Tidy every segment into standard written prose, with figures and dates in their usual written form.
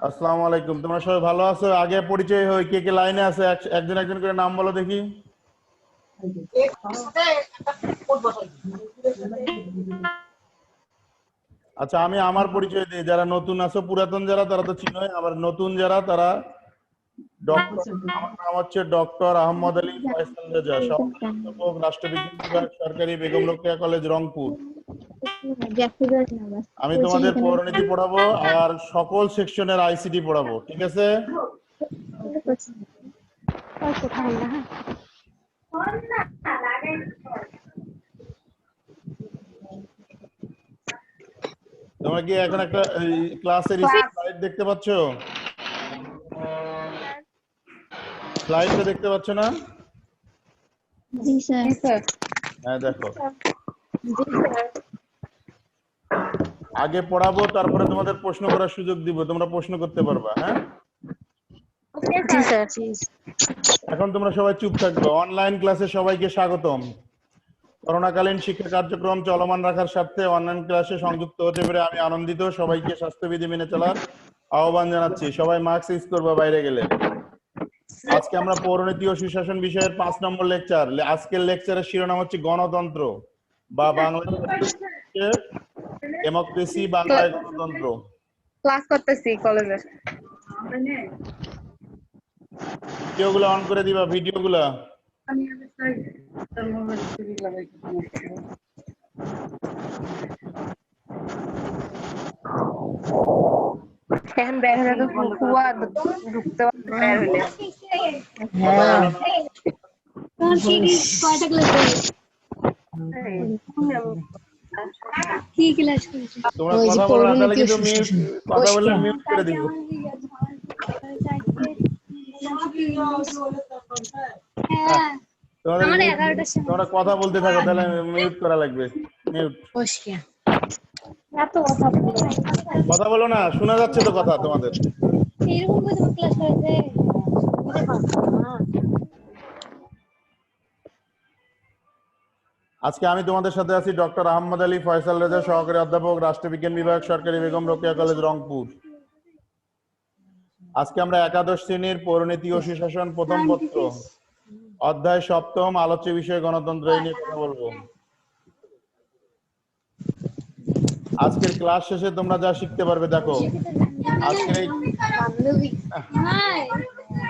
আসসালামু আলাইকুম। তোমরা সবাই ভালো আছো? আগে পরিচয় হই, কে কে লাইনে আছে একজন একজন করে নাম বলো দেখি। আচ্ছা, আমি আমার পরিচয় দিই। যারা নতুন আছো, পুরাতন যারা তারা তো চিনোই, আবার নতুন যারা তারা ডক্টর। আমার নাম হচ্ছে ডক্টর আহমদ আলী ফয়সাল রেজা, সহকারী অধ্যাপক, রাষ্ট্রবিজ্ঞান বিভাগ, সরকারি বেগম রোকেয়া কলেজ, রংপুর। আমি তোমাদের পৌরনীতি পড়াবো আর সকল সেকশনের আইসিটি পড়াবো, ঠিক আছে? তোমরা কি এখন একটা ক্লাসের স্লাইড দেখতে পাচ্ছ? স্লাইডটা দেখতে পাচ্ছ না? জি স্যার। হ্যাঁ, দেখো। আগে পড়াবো, তারপরে তোমাদের প্রশ্ন করার সুযোগ দিব, তোমরা প্রশ্ন করতে পারবা। হ্যাঁ, জি স্যার। এখন তোমরা সবাই চুপ থাকবে। অনলাইন ক্লাসে সবাইকে স্বাগতম। করোনাকালীন শিক্ষা কার্যক্রম চলমান রাখার স্বার্থে অনলাইন ক্লাসে সংযুক্ত হতে পেরে আমি আনন্দিত। সবাইকে স্বাস্থ্যবিধি মেনে চলার আহ্বান জানাচ্ছি। সবাই মাস্ক ইউজ করবে বাইরে গেলে। আজকে আমরা পৌরনীতি ও সুশাসন বিষয়ের 5 নম্বর লেকচার। আজকের লেকচারের শিরোনাম হচ্ছে গণতন্ত্র বা বাংলাদেশে ডেমোক্রেসি, বাংলায় গণতন্ত্র। ক্লাস করতেছি কলেজের। ভিডিওগুলো অন করে দিবা, ভিডিওগুলো। এখন দেখা যাবে কুয়া ঢুকতে বের হলে। কথা বলো না। কি ক্লাস করছো? তোমরা কথা বলো না, তাহলে কিন্তু মিউট, কথা বললে মিউট করে দিব। হ্যাঁ, তোমাদের আমার মিউট, 11টার সময়। তোমরা কথা বলতে থাকো, তাহলে মিউট করা লাগবে। মিউট। এত কথা বলতে কথা বলো না, শোনা যাচ্ছে তো কথা তোমাদের। এরকম করে তোমার ক্লাস করেছে। আজকে আমি তোমাদের সাথে আছি ডক্টর আহমদ আলী ফয়সাল রেজা, সহকারী অধ্যাপক, রাষ্ট্রবিজ্ঞান বিভাগ, সরকারি বেগম রোকেয়া কলেজ, রংপুর। আজকে আমরা একাদশ শ্রেণীর পৌরনীতি ও সুশাসন প্রথম পত্র অধ্যায় 7ম আলোচ্য বিষয় গণতন্ত্র এই নিয়ে কথা বলবো। আজকের ক্লাস শেষে তোমরা যা শিখতে পারবে, দেখো আজকের এই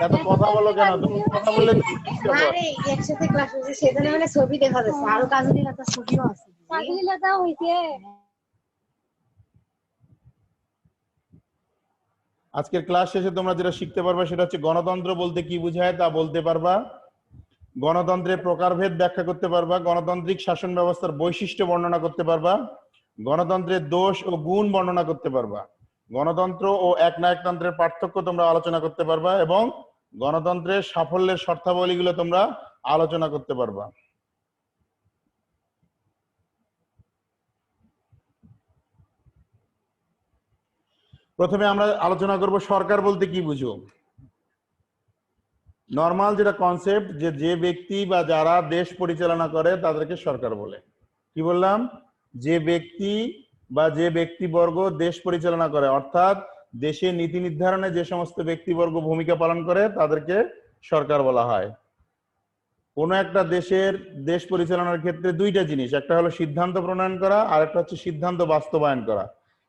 এত কথা বলো কেন? তুমি কথা বললে তো শিখতে পারো। একসাথে ক্লাস হচ্ছে সেখানে মানে ছবি দেখা যাচ্ছে, আরো কাজলীলতা ছবিও আছে। কাজলীলতা হইছে। আজকের ক্লাস শেষে তোমরা যেটা শিখতে পারবে সেটা হচ্ছে গণতন্ত্র বলতে কি বোঝায় তা বলতে পারবা, গণতন্ত্রের প্রকারভেদ ব্যাখ্যা করতে পারবা, গণতান্ত্রিক শাসন ব্যবস্থার বৈশিষ্ট্য বর্ণনা করতে পারবা, গণতন্ত্রের দোষ ও গুণ বর্ণনা করতে পারবা, গণতন্ত্র ও একনায়কতন্ত্রের পার্থক্য তোমরা আলোচনা করতে পারবা, এবং গণতন্ত্রের সাফল্যের শর্তাবলীগুলো তোমরা আলোচনা করতে পারবা। প্রথমে আমরা আলোচনা করব সরকার বলতে কি বুঝো। নর্মাল যেটা কনসেপ্ট, যে ব্যক্তি বা যারা দেশ পরিচালনা করে তাদেরকে সরকার বলে। কি বললাম? যে ব্যক্তি বা যে ব্যক্তিবর্গ দেশ পরিচালনা করে, অর্থাৎ দেশে নীতি নির্ধারণে যে সমস্ত ব্যক্তিবর্গ ভূমিকা পালন করে তাদেরকে সরকার বলা হয়। কোনো একটা দেশের দেশ পরিচালনার ক্ষেত্রে দুইটা জিনিস, একটা হলো সিদ্ধান্ত প্রণয়ন করা আর একটা হচ্ছে সিদ্ধান্ত বাস্তবায়ন করা।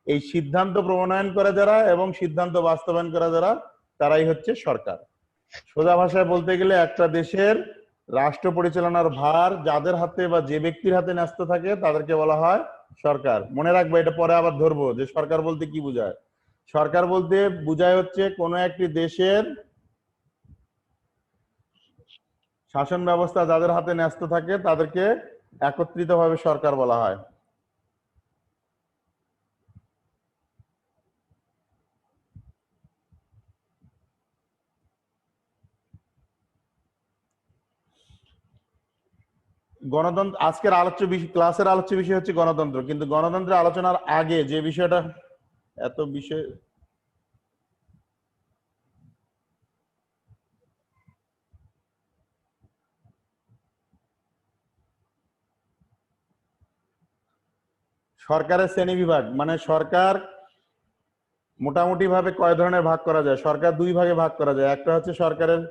এই সিদ্ধান্ত প্রণয়ন করা যারা এবং সিদ্ধান্ত বাস্তবায়ন করা যারা, তারাই হচ্ছে সরকার। সোজা ভাষায় বলতে গেলে একটা দেশের রাষ্ট্র পরিচালনার ভার যাদের হাতে বা যে ব্যক্তির হাতে ন্যস্ত থাকে তাদেরকে বলা হয় সরকার। মনে রাখবে, এটা পরে আবার ধরবো যে সরকার বলতে কি বোঝায়। সরকার বলতে বোঝায় হচ্ছে কোনো একটি দেশের শাসন ব্যবস্থা যাদের হাতে ন্যস্ত থাকে তাদেরকে একত্রিতভাবে সরকার বলা হয়। গণতন্ত্র আজকের আলোচ্য বিষয়, ক্লাসের আলোচ্য বিষয় হচ্ছে গণতন্ত্র, কিন্তু গণতন্ত্রের আলোচনার আগে যে বিষয়টা, এত বিষয় সরকারের শ্রেণী বিভাগ, মানে সরকার মোটামুটি ভাবে কয় ধরনের ভাগ করা যায়? সরকার দুই ভাগে ভাগ করা যায়, একটা হচ্ছে সরকারের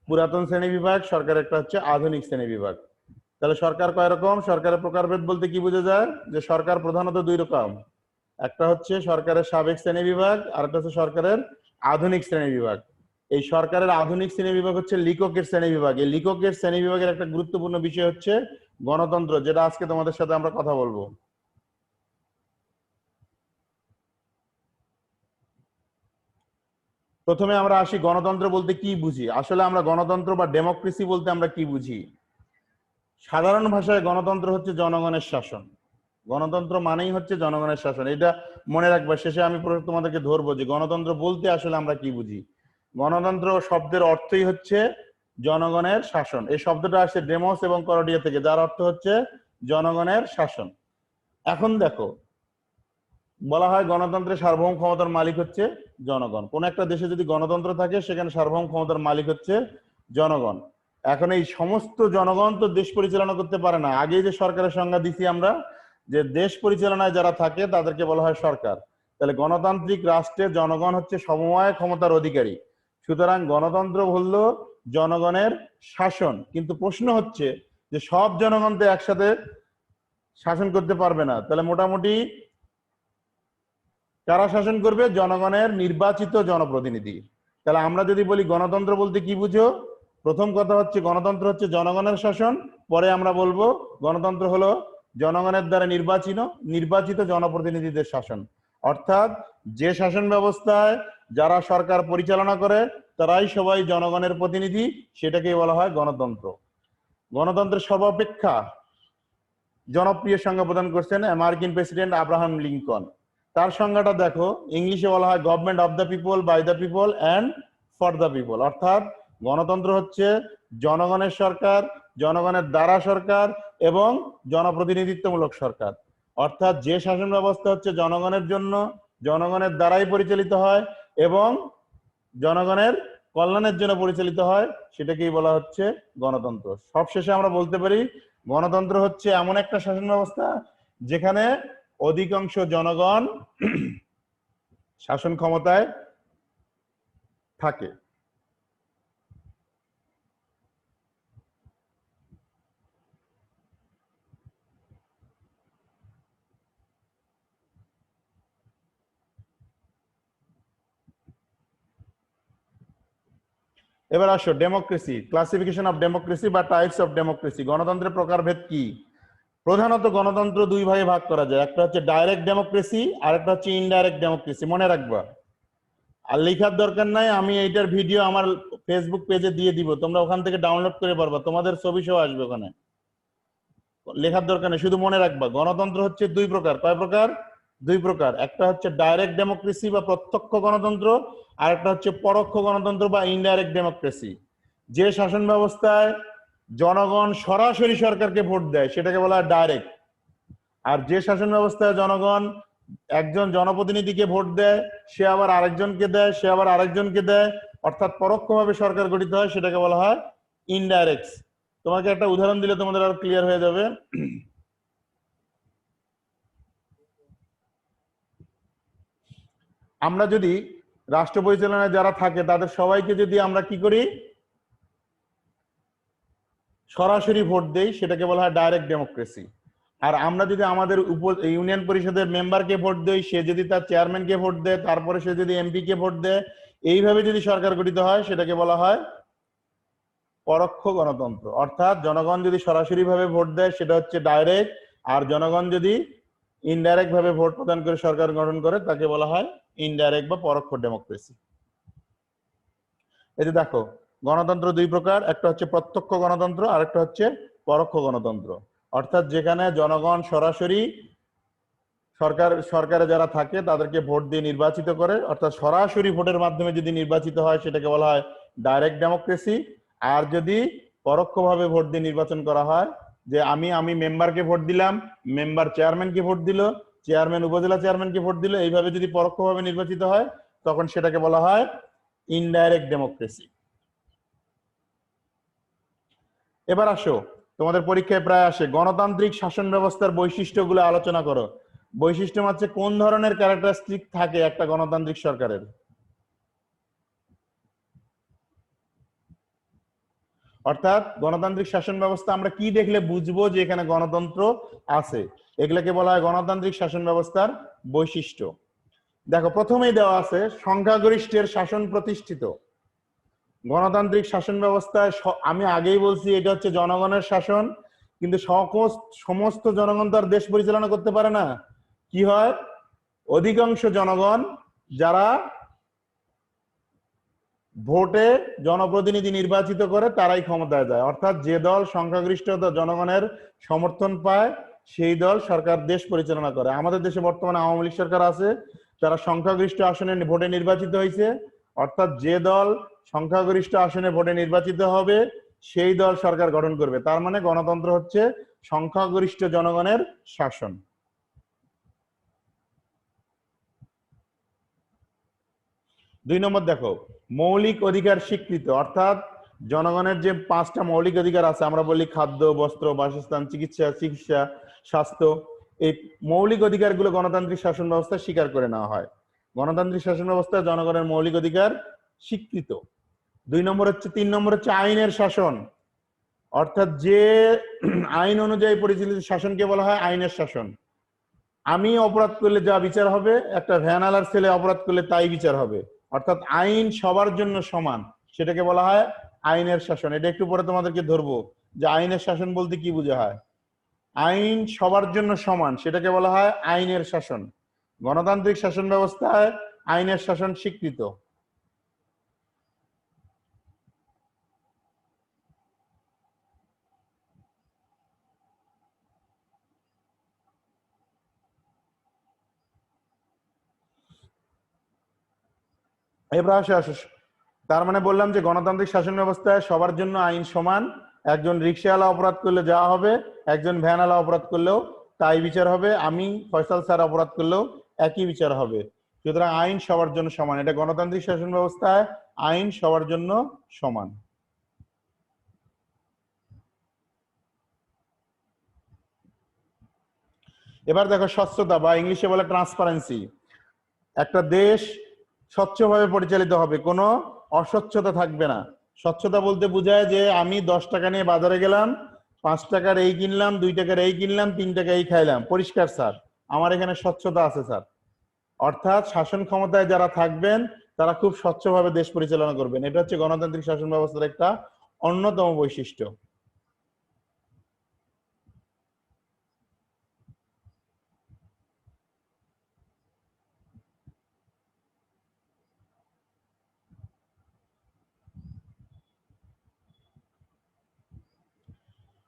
পুরাতন শ্রেণী বিভাগ, সরকার একটা হচ্ছে আধুনিক শ্রেণী বিভাগ। তাহলে সরকার কয় রকম? সরকারের প্রকারভেদ বলতে কি বোঝা যায়? যে সরকার প্রধানত দুই রকম, একটা হচ্ছে সরকারের সাবেক শ্রেণী বিভাগ আর একটা হচ্ছে সরকারের আধুনিক শ্রেণী বিভাগ। এই সরকারের আধুনিক শ্রেণী বিভাগ হচ্ছে লিককের শ্রেণী বিভাগ। এই লিককের শ্রেণী বিভাগের একটা গুরুত্বপূর্ণ বিষয় হচ্ছে গণতন্ত্র, যেটা আজকে তোমাদের সাথে আমরা কথা বলবো। প্রথমে আমরা আসি গণতন্ত্র বলতে কি বুঝি। আসলে আমরা গণতন্ত্র বা ডেমোক্রেসি বলতে আমরা কি বুঝি? সাধারণ ভাষায় গণতন্ত্র হচ্ছে জনগণের শাসন। গণতন্ত্র মানেই হচ্ছে জনগণের শাসন, এটা মনে রাখবা। শেষে আমি তোমাদেরকে ধরবো যে গণতন্ত্র বলতে আসলে আমরা কি বুঝি। গণতন্ত্র শব্দের অর্থই হচ্ছে জনগণের শাসন। এই শব্দটা আসছে ডেমোস এবং করডিয়া থেকে, যার অর্থ হচ্ছে জনগণের শাসন। এখন দেখো, বলা হয় গণতন্ত্রের সার্বভৌম ক্ষমতার মালিক হচ্ছে জনগণ। কোন একটা দেশে যদি গণতন্ত্র থাকে সেখানে সার্বভৌম ক্ষমতার মালিক হচ্ছে জনগণ। এখন এই সমস্ত জনগণ তো দেশ পরিচালনা করতে পারে না। আগে যে সরকারের সংজ্ঞা দিছি আমরা, যে দেশ পরিচালনায় যারা থাকে তাদেরকে বলা হয় সরকার। তাহলে গণতান্ত্রিক রাষ্ট্রে জনগণ হচ্ছে সমময় ক্ষমতার অধিকারী। সুতরাং গণতন্ত্র হলো জনগণের শাসন। কিন্তু প্রশ্ন হচ্ছে যে সব জনগণ তো একসাথে শাসন করতে পারবে না। তাহলে মোটামুটি কারা শাসন করবে? জনগণের নির্বাচিত জনপ্রতিনিধি। তাহলে আমরা যদি বলি গণতন্ত্র বলতে কি বুঝো, প্রথম কথা হচ্ছে গণতন্ত্র হচ্ছে জনগণের শাসন। পরে আমরা বলবো গণতন্ত্র হলো জনগণের দ্বারা নির্বাচিত জনপ্রতিনিধিদের শাসন। অর্থাৎ যে শাসন ব্যবস্থায় যারা সরকার পরিচালনা করে তারাই সবাই জনগণের প্রতিনিধি, সেটাকেই বলা হয় গণতন্ত্র। গণতন্ত্রের সর্বাপেক্ষা জনপ্রিয় সংজ্ঞা প্রদান করছেন আমেরিকান প্রেসিডেন্ট আব্রাহাম লিঙ্কন। তার সংজ্ঞাটা দেখো, ইংলিশে বলা হয় government of the people, by the people and for the people. অর্থাৎ গণতন্ত্র হচ্ছে জনগণের সরকার, জনগণের দ্বারা সরকার এবং জনপ্রতিনিধিত্বমূলক সরকার। অর্থাৎ যে শাসন ব্যবস্থা হচ্ছে জনগণের জন্য, জনগণের দ্বারাই পরিচালিত হয় এবং জনগণের কল্যাণের জন্য পরিচালিত হয়, সেটাকেই বলা হচ্ছে গণতন্ত্র। সবশেষে আমরা বলতে পারি গণতন্ত্র হচ্ছে এমন একটা শাসন ব্যবস্থা যেখানে অধিকাংশ জনগণ শাসন ক্ষমতায় থাকে। এবার আসো ডেমোক্রেসি, ক্লাসিফিকেশন অফ ডেমোক্রেসি বা টাইপস অফ ডেমোক্রেসি। গণতন্ত্রের প্রকারভেদ কি? প্রধানত গণতন্ত্র দুই ভাগে ভাগ করা যায়, একটা হচ্ছে ডাইরেক্ট ডেমোক্রেসি আর একটা হচ্ছে ইনডাইরেক্ট ডেমোক্রেসি। মনে রাখবা, আর লেখার দরকার নাই, আমি এইটার ভিডিও আমার ফেসবুক পেজে দিয়ে দিব, তোমরা ওখান থেকে ডাউনলোড করে পারবা, তোমাদের ছবি সহ আসবে ওখানে, লেখার দরকার নেই। শুধু মনে রাখবা গণতন্ত্র হচ্ছে দুই প্রকার। কয় প্রকার? দুই প্রকার। একটা হচ্ছে ডাইরেক্ট ডেমোক্রেসি বা প্রত্যক্ষ গণতন্ত্র, আর একটা হচ্ছে পরোক্ষ গণতন্ত্র বা ইনডাইরেক্ট ডেমোক্রেসি। যে শাসন ব্যবস্থায় জনগণ সরাসরি সরকারকে ভোট দেয় সেটাকে বলা হয় ডাইরেক্ট। আর যে শাসন ব্যবস্থায় জনগণ একজন জনপ্রতিনিধিকে ভোট দেয়, সে আবার আরেকজনকে দেয়, সে আবার আরেকজনকে দেয়, অর্থাৎ পরোক্ষভাবে সরকার গঠিত হয়, সেটাকে বলা হয় ইনডাইরেক্ট। তোমাকে একটা উদাহরণ দিলে তোমাদের আরো ক্লিয়ার হয়ে যাবে। আমরা যদি রাষ্ট্র পরিচালনায় যারা থাকে তাদের সবাইকে যদি আমরা কি করি, সরাসরি ভোট দেই, সেটাকে বলা হয় ডাইরেক্ট ডেমোক্রেসি। আর আমরা যদি আমাদের ইউনিয়ন পরিষদের মেম্বারকে ভোট দেই, সে যদি তার চেয়ারম্যানকে ভোট দেয়, তারপরে সে যদি এমপি কে ভোট দেয়, এইভাবে যদি সরকার গঠিত হয় সেটাকে বলা হয় পরোক্ষ গণতন্ত্র। অর্থাৎ জনগণ যদি সরাসরি ভাবে ভোট দেয় সেটা হচ্ছে ডাইরেক্ট, আর জনগণ যদি ইনডাইরেক্ট ভাবে ভোট প্রদান করে সরকার গঠন করে তাকে বলা হয় ইনডাইরেক্ট বা পরোক্ষ ডেমোক্রেসি। এই যে দেখো, গণতন্ত্র দুই প্রকার, একটা হচ্ছে প্রত্যক্ষ গণতন্ত্র আর একটা হচ্ছে পরোক্ষ গণতন্ত্র। অর্থাৎ যেখানে জনগণ সরাসরি সরকারে যারা থাকে তাদেরকে ভোট দিয়ে নির্বাচিত করে, অর্থাৎ সরাসরি ভোটের মাধ্যমে যদি নির্বাচিত হয় সেটাকে বলা হয় ডাইরেক্ট ডেমোক্রেসি। আর যদি পরোক্ষভাবে ভোট দিয়ে নির্বাচন করা হয়, যে আমি মেম্বারকে ভোট দিলাম, মেম্বার চেয়ারম্যানকে ভোট দিল, চেয়ারম্যান উপজেলা চেয়ারম্যানকে ভোট দিল, এইভাবে যদি পরোক্ষভাবে নির্বাচিত হয় তখন সেটাকে বলা হয় ইনডাইরেক্ট ডেমোক্রেসি। এবার আসো, তোমাদের পরীক্ষায় প্রায় আসে গণতান্ত্রিক শাসন ব্যবস্থার বৈশিষ্ট্যগুলো আলোচনা করো। বৈশিষ্ট্য হচ্ছে কোন ধরনের ক্যারেক্টারিস্টিক থাকে একটা গণতান্ত্রিক সরকারের? অর্থাৎ গণতান্ত্রিক শাসন ব্যবস্থা আমরা কি দেখলে বুঝবো যে এখানে গণতন্ত্র আছে? এগুলোকে বলা হয় গণতান্ত্রিক শাসন ব্যবস্থার বৈশিষ্ট্য। দেখো প্রথমেই দেওয়া আছে সংখ্যাগরিষ্ঠের শাসন প্রতিষ্ঠিত। গণতান্ত্রিক শাসন ব্যবস্থায় আমি আগেই বলছি এটা হচ্ছে জনগণের শাসন, কিন্তু সমস্ত জনগণ তো আর দেশ পরিচালনা করতে পারে না। কি হয়, অধিকাংশ জনগণ যারা ভোটে জনপ্রতিনিধি নির্বাচিত করে তারাই ক্ষমতায় যায়, অর্থাৎ যে দল সংখ্যাগরিষ্ঠ জনগণের সমর্থন পায় সেই দল সরকার দেশ পরিচালনা করে। আমাদের দেশে বর্তমানে আওয়ামী লীগ সরকার আছে, তারা সংখ্যাগরিষ্ঠ আসনে ভোটে নির্বাচিত হয়েছে, অর্থাৎ যে দল সংখ্যাগরিষ্ঠ আসনে ভোটে নির্বাচিত হবে সেই দল সরকার গঠন করবে। তার মানে গণতন্ত্র হচ্ছে সংখ্যাগরিষ্ঠ জনগণের শাসন। দুই নম্বর দেখো, মৌলিক অধিকার স্বীকৃত, অর্থাৎ জনগণের যে 5টা মৌলিক অধিকার আছে, আমরা বলি খাদ্য, বস্ত্র, বাসস্থান, চিকিৎসা, স্বাস্থ্য, এই মৌলিক অধিকারগুলো গণতান্ত্রিক শাসন ব্যবস্থা স্বীকার করে নেওয়া হয়। গণতান্ত্রিক শাসন ব্যবস্থা জনগণের মৌলিক অধিকার স্বীকৃত। 3 নম্বর হচ্ছে আইনের শাসন, অর্থাৎ যে আইন অনুযায়ী পরিচালিত শাসনকে বলা হয় আইনের শাসন। আমি অপরাধ করলে যা বিচার হবে, একটা ভ্যানালার ছেলে অপরাধ করলে তাই বিচার হবে, অর্থাৎ আইন সবার জন্য সমান, সেটাকে বলা হয় আইনের শাসন। এটা একটু পরে তোমাদেরকে ধরবো যে আইনের শাসন বলতে কি বোঝা হয়। আইন সবার জন্য সমান, সেটাকে বলা হয় আইনের শাসন। গণতান্ত্রিক শাসন ব্যবস্থায় আইনের শাসন স্বীকৃত। এবার আসে তার মানে বললাম যে গণতান্ত্রিক শাসন ব্যবস্থায় সবার জন্য আইন সমান। একজন রিক্সাওয়ালা অপরাধ করলে যা হবে, একজন ভ্যানওয়ালা অপরাধ করলেও তাই বিচার হবে, আমি ফয়সাল স্যার অপরাধ করলেও একই বিচার হবে। সুতরাং আইন সবার জন্য সমান, এটা গণতান্ত্রিক শাসন ব্যবস্থায় আইন সবার জন্য সমান। এবার দেখো স্বচ্ছতা বা ইংলিশে বলে ট্রান্সপারেন্সি। একটা দেশ স্বচ্ছভাবে পরিচালিত হবে, কোনো অস্বচ্ছতা থাকবে না। স্বচ্ছতা বলতে বোঝায় যে আমি 10 টাকা নিয়ে বাজারে গেলাম, 5 টাকার এই কিনলাম, 2 টাকার এই কিনলাম, 3 টাকা এই খাইলাম, পরিষ্কার স্যার, আমার এখানে স্বচ্ছতা আছে স্যার। অর্থাৎ শাসন ক্ষমতায় যারা থাকবেন তারা খুব স্বচ্ছভাবে দেশ পরিচালনা করবেন। এটা হচ্ছে গণতান্ত্রিক শাসন ব্যবস্থার একটা অন্যতম বৈশিষ্ট্য।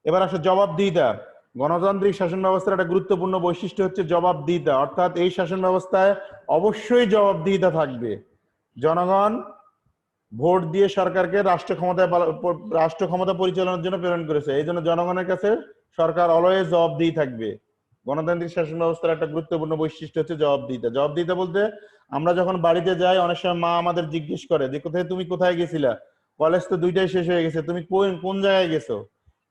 এবার আসে জবাবদিহিতা। গণতান্ত্রিক শাসন ব্যবস্থার একটা গুরুত্বপূর্ণ বৈশিষ্ট্য হচ্ছে জবাবদিহিতা, অর্থাৎ এই শাসন ব্যবস্থায় অবশ্যই জবাবদিহিতা থাকবে। জনগণ ভোট দিয়ে সরকারকে রাষ্ট্র ক্ষমতা পরিচালনার জন্য প্রেরণ করেছে, এই জন্য জনগণের কাছে সরকার অলওয়েজ জবাবদিহি থাকবে। গণতান্ত্রিক শাসন ব্যবস্থার একটা গুরুত্বপূর্ণ বৈশিষ্ট্য হচ্ছে জবাবদিহিতা। জবাবদিহিতা বলতে আমরা যখন বাড়িতে যাই অনেক সময় মা আমাদের জিজ্ঞেস করে যে তুমি কোথায় গেছিলা, কলেজ তো 2টাই শেষ হয়ে গেছে, তুমি কোন জায়গায় গেছো।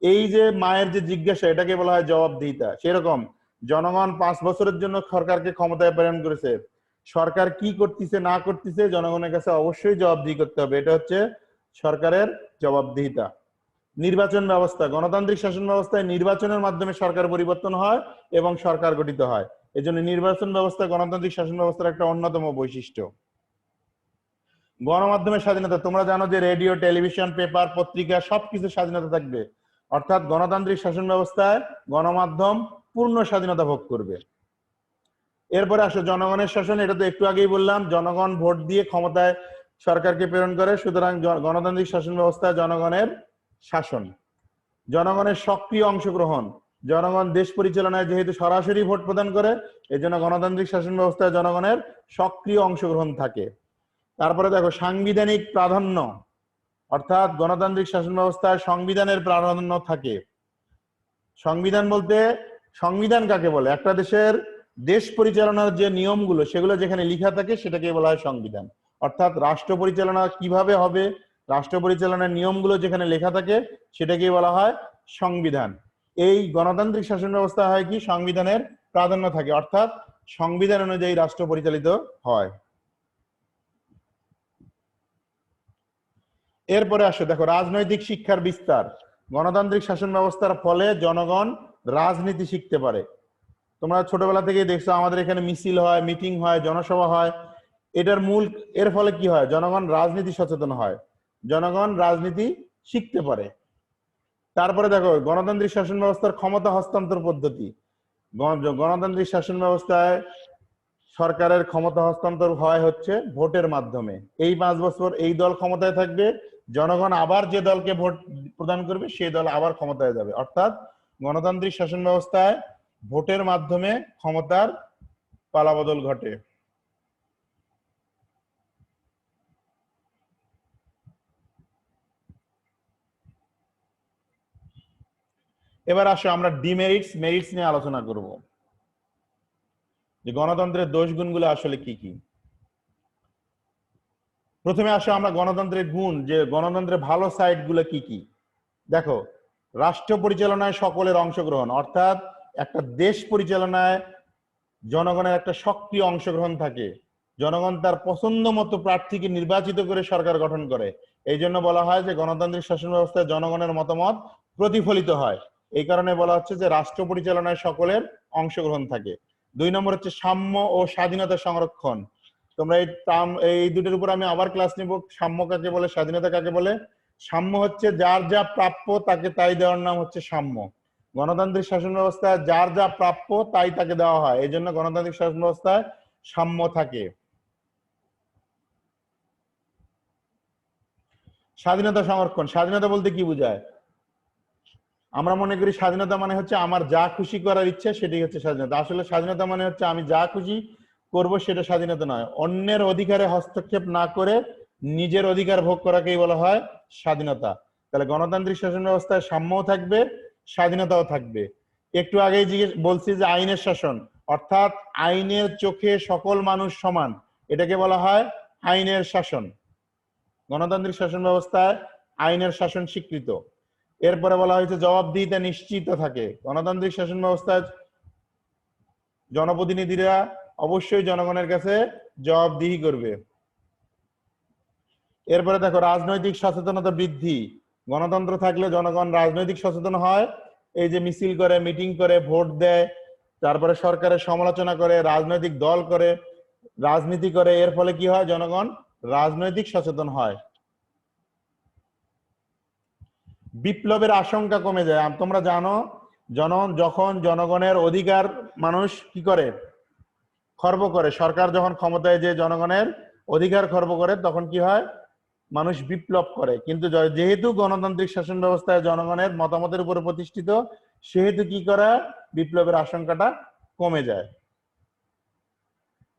এই যে মায়ের যে জিজ্ঞাসা, এটাকে বলা হয় জবাবদিহিতা। সেরকম জনগণ 5 বছরের জন্য সরকারকে ক্ষমতায় প্রেরণ করেছে, সরকার কি করতেছে না করতেছে জনগণের কাছে অবশ্যই জবাবদিহি করতে হবে, এটা হচ্ছে সরকারের জবাবদিহিতা। নির্বাচন ব্যবস্থা, গণতান্ত্রিক শাসন ব্যবস্থায় নির্বাচনের মাধ্যমে সরকার পরিবর্তন হয় এবং সরকার গঠিত হয়, এজন্য নির্বাচন ব্যবস্থা গণতান্ত্রিক শাসন ব্যবস্থার একটা অন্যতম বৈশিষ্ট্য। গণমাধ্যমের স্বাধীনতা, তোমরা জানো যে রেডিও, টেলিভিশন, পেপার, পত্রিকা সবকিছু স্বাধীনতা থাকবে, অর্থাৎ গণতান্ত্রিক শাসন ব্যবস্থায় গণমাধ্যম পূর্ণ স্বাধীনতা ভোগ করবে। এরপরে আসে জনগণের শাসন, এটা তো একটু আগেই বললাম, জনগণ ভোট দিয়ে ক্ষমতায় সরকারকে প্রেরণ করে, সুতরাং গণতান্ত্রিক শাসন ব্যবস্থায় জনগণের শাসন। জনগণের সক্রিয় অংশগ্রহণ, জনগণ দেশ পরিচালনায় যেহেতু সরাসরি ভোট প্রদান করে, এজন্য গণতান্ত্রিক শাসন ব্যবস্থায় জনগণের সক্রিয় অংশগ্রহণ থাকে। তারপরে দেখো সাংবিধানিক প্রাধান্য, অর্থাৎ গণতান্ত্রিক শাসন ব্যবস্থায় সংবিধানের প্রাধান্য থাকে। সংবিধান বলতে সংবিধান কাকে বলে? একটা দেশের দেশ পরিচালনার যে নিয়মগুলো সেগুলো যেখানে লেখা থাকে সেটাকে বলা হয় সংবিধান। অর্থাৎ রাষ্ট্র পরিচালনা কিভাবে হবে, রাষ্ট্র পরিচালনার নিয়মগুলো যেখানে লেখা থাকে সেটাকে বলা হয় সংবিধান। এই গণতান্ত্রিক শাসন ব্যবস্থা হয় কি সংবিধানের প্রাধান্য থাকে, অর্থাৎ সংবিধান অনুযায়ী রাষ্ট্র পরিচালিত হয়। এরপরে আসো দেখো রাজনৈতিক শিক্ষার বিস্তার। গণতান্ত্রিক শাসন ব্যবস্থার ফলে জনগণ রাজনীতি শিখতে পারে। তোমরা ছোটবেলা থেকেই দেখছো আমাদের এখানে মিছিল হয়, মিটিং হয়, জনসভা হয়। এর ফলে কি হয়? জনগণ রাজনীতি সচেতন হয়, জনগণ রাজনীতি শিখতে পারে। তারপরে দেখো গণতান্ত্রিক শাসন ব্যবস্থার ক্ষমতা হস্তান্তর পদ্ধতি। গণতান্ত্রিক শাসন ব্যবস্থায় সরকারের ক্ষমতা হস্তান্তর হয় হচ্ছে ভোটের মাধ্যমে। এই 5 বছর এই দল ক্ষমতায় থাকবে, জনগণ আবার যে দলকে ভোট প্রদান করবে সেই দল আবার ক্ষমতায় যাবে। অর্থাৎ গণতান্ত্রিক শাসন ব্যবস্থায় ভোটের মাধ্যমে ক্ষমতার পালাবদল ঘটে। এবার আসো আমরা ডিমেরিটস মেরিটস নিয়ে আলোচনা করব, যে গণতন্ত্রের দোষ গুণগুলো আসলে কি কি। প্রথমে আসো আমরা গণতন্ত্রের গুণ, যে গণতন্ত্রের ভালো সাইড গুলো কি কি। দেখো, রাষ্ট্র পরিচালনায় সকলের অংশগ্রহণ, অর্থাৎ একটা দেশ পরিচালনায় জনগণের একটা সক্রিয় অংশগ্রহণ থাকে। জনগণ তার পছন্দ মতো প্রার্থীকে নির্বাচিত করে সরকার গঠন করে। এই জন্য বলা হয় যে গণতান্ত্রিক শাসন ব্যবস্থায় জনগণের মতামত প্রতিফলিত হয়। এই কারণে বলা হচ্ছে যে রাষ্ট্র পরিচালনায় সকলের অংশগ্রহণ থাকে। 2 নম্বর হচ্ছে সাম্য ও স্বাধীনতা সংরক্ষণ। তোমরা এই দুটোর উপর আমি আবার ক্লাস নিব। সাম্য কাকে বলে, স্বাধীনতা কাকে বলে। সাম্য হচ্ছে যার যা প্রাপ্য তাকে তাই দেওয়ার নাম হচ্ছে সাম্য। গণতান্ত্রিক শাসন ব্যবস্থায় যার যা প্রাপ্য তাই তাকে দেওয়া হয়, এই জন্য গণতান্ত্রিক শাসন ব্যবস্থায় সাম্য থাকে। স্বাধীনতা সংরক্ষণ, স্বাধীনতা বলতে কি বোঝায়? আমরা মনে করি স্বাধীনতা মানে হচ্ছে আমার যা খুশি করার ইচ্ছা সেটাই হচ্ছে স্বাধীনতা। আসলে স্বাধীনতা মানে হচ্ছে আমি যা খুশি করব সেটা স্বাধীনতা নয়। অন্যের অধিকারে হস্তক্ষেপ না করে নিজের অধিকার ভোগ করাকেই বলা হয় স্বাধীনতা। তাহলে গণতান্ত্রিক শাসন ব্যবস্থায় সাম্যও থাকবে, স্বাধীনতাও থাকবে। একটু আগেই বলছি যে আইনের শাসন, অর্থাৎ আইনের চোখে সকল মানুষ সমান, এটাকে বলা হয় আইনের শাসন। গণতান্ত্রিক শাসন ব্যবস্থায় আইনের শাসন স্বীকৃত। এরপরে বলা হয়েছে জবাবদিহিতা নিশ্চিত থাকে। গণতান্ত্রিক শাসন ব্যবস্থায় জনপ্রতিনিধিরা অবশ্যই জনগণের কাছে জবাবদিহি করবে। এরপরে দেখো রাজনৈতিক সচেতনতা বৃদ্ধি। গণতন্ত্র থাকলে জনগণ রাজনৈতিক সচেতন হয়। এই যে মিছিল করে, মিটিং করে, ভোট দেয়, তারপরে সরকারের সমালোচনা করে, রাজনৈতিক দল করে, রাজনীতি করে। এর ফলে কি হয়? জনগণ রাজনৈতিক সচেতন হয়। বিপ্লবের আশঙ্কা কমে যায়। তোমরা জানো যখন জনগণের অধিকার মানুষ কি করে? খর্ব করে। সরকার যখন ক্ষমতায় যে জনগণের অধিকার খর্ব করে তখন কি হয়? মানুষ বিপ্লব করে। কিন্তু যেহেতু গণতান্ত্রিক শাসন ব্যবস্থায় জনগণের মতামতের উপর প্রতিষ্ঠিত, সেহেতু কি করা? বিপ্লবের আশঙ্কাটা কমে যায়।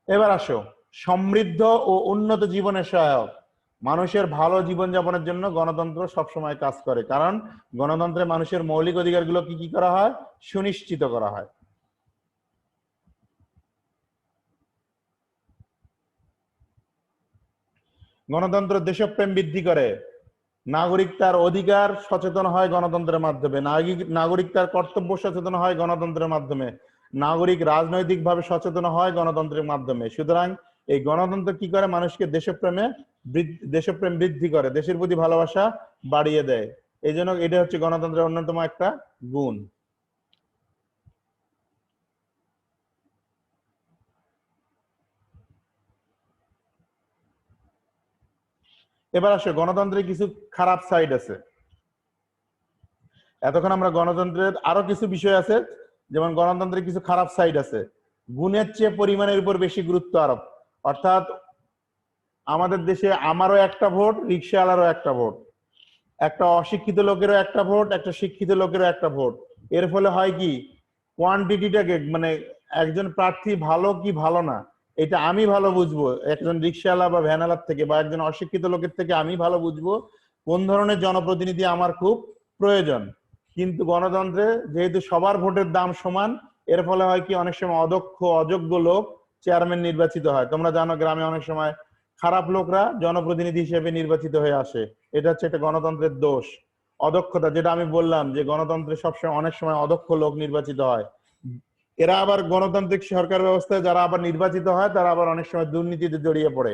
এবার আসো সমৃদ্ধ ও উন্নত জীবনের সহায়ক। মানুষের ভালো জীবনযাপনের জন্য গণতন্ত্র সবসময় কাজ করে, কারণ গণতন্ত্রে মানুষের মৌলিক অধিকারগুলো কি কি করা হয়? সুনিশ্চিত করা হয়। গণতন্ত্র দেশপ্রেম বৃদ্ধি করে। নাগরিক তার অধিকার সচেতন হয় গণতন্ত্রের মাধ্যমে। নাগরিক তার কর্তব্য সচেতন হয় গণতন্ত্রের মাধ্যমে। নাগরিক রাজনৈতিকভাবে সচেতন হয় গণতন্ত্রের মাধ্যমে। সুতরাং এই গণতন্ত্র কি করে? মানুষকে দেশপ্রেম বৃদ্ধি করে, দেশের প্রতি ভালোবাসা বাড়িয়ে দেয়। এই জন্য এটা হচ্ছে গণতন্ত্রের অন্যতম একটা গুণ। এবার আসো গণতন্ত্রের কিছু খারাপ সাইড আছে। এতক্ষণ আমরা গণতন্ত্রের আরো কিছু বিষয় আছে, যেমন গণতন্ত্রের কিছু খারাপ সাইড আছে। গুণের চেয়ে পরিমাণের উপর বেশি গুরুত্ব আরোপ, অর্থাৎ আমাদের দেশে আমারও একটা ভোট, রিক্সাওয়ালারও একটা ভোট, একটা অশিক্ষিত লোকেরও একটা ভোট, একটা শিক্ষিত লোকেরও একটা ভোট। এর ফলে হয় কি? কোয়ান্টিটিটাকে মানে একজন প্রার্থী ভালো কি ভালো না এটা আমি ভালো বুঝবো একজন রিক্সাওয়ালা বা ভ্যানওয়ালার থেকে, বা একজন অশিক্ষিত লোকের থেকে আমি ভালো বুঝবো কোন ধরনের জনপ্রতিনিধি আমার খুব প্রয়োজন। কিন্তু গণতন্ত্রে যেহেতু সবার ভোটের দাম সমান, এর ফলে হয় কি? অনেক সময় অদক্ষ অযোগ্য লোক চেয়ারম্যান নির্বাচিত হয়। তোমরা জানো গ্রামে অনেক সময় খারাপ লোকরা জনপ্রতিনিধি হিসেবে নির্বাচিত হয়ে আসে। এটা হচ্ছে একটা গণতন্ত্রের দোষ, অদক্ষতা। যেটা আমি বললাম যে গণতন্ত্রে সবসময় অনেক সময় অদক্ষ লোক নির্বাচিত হয়। এরা আবার গণতান্ত্রিক সরকার ব্যবস্থায় যারা আবার নির্বাচিত হয় তারা আবার অনেক সময় দুর্নীতিতে জড়িয়ে পড়ে।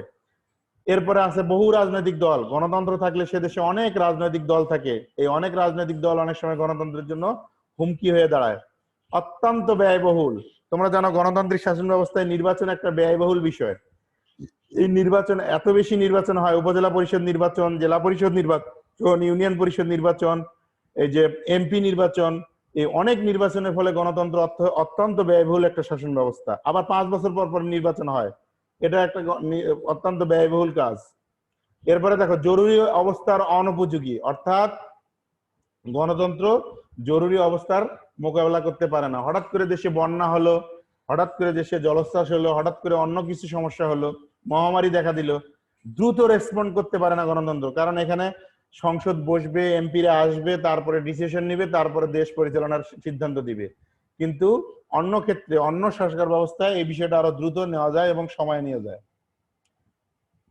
এরপরে আছে বহু রাজনৈতিক দল। গণতন্ত্র থাকলে সে দেশে অনেক রাজনৈতিক দল থাকে, এই অনেক রাজনৈতিক দল অনেক সময় গণতন্ত্রের জন্য হুমকি হয়ে দাঁড়ায়। অত্যন্ত ব্যয়বহুল। তোমরা জানো গণতান্ত্রিক শাসন ব্যবস্থায় নির্বাচন একটা ব্যয়বহুল বিষয়। এই নির্বাচন এত বেশি নির্বাচন হয়, উপজেলা পরিষদ নির্বাচন, জেলা পরিষদ নির্বাচন, ইউনিয়ন পরিষদ নির্বাচন, এই যে এমপি নির্বাচন, এই অনেক নির্বাচনের ফলে গণতন্ত্র অত্যন্ত ব্যয়বহুল একটা শাসন ব্যবস্থা। আবার 5 বছর পর পর নির্বাচন হয়, এটা একটা অত্যন্ত ব্যয়বহুল কাজ। এরপরে দেখো জরুরি অবস্থার অনুপযোগী, অর্থাৎ গণতন্ত্র জরুরি অবস্থার মোকাবেলা করতে পারে না। হঠাৎ করে দেশে বন্যা হলো, হঠাৎ করে দেশে জলোচ্ছ্বাস হলো, হঠাৎ করে অন্য কিছু সমস্যা হলো, মহামারী দেখা দিল, দ্রুত রেসপন্ড করতে পারে না গণতন্ত্র। কারণ এখানে সংসদ বসবে, এমপিরা আসবে, তারপরে ডিসিশন নিবে, তারপরে দেশ পরিচালনার সিদ্ধান্ত দিবে। কিন্তু অন্য ক্ষেত্রে, অন্য সরকার ব্যবস্থায় এই বিষয়টা আরো দ্রুত নেওয়া যায় এবং সময় নিয়ে যায়।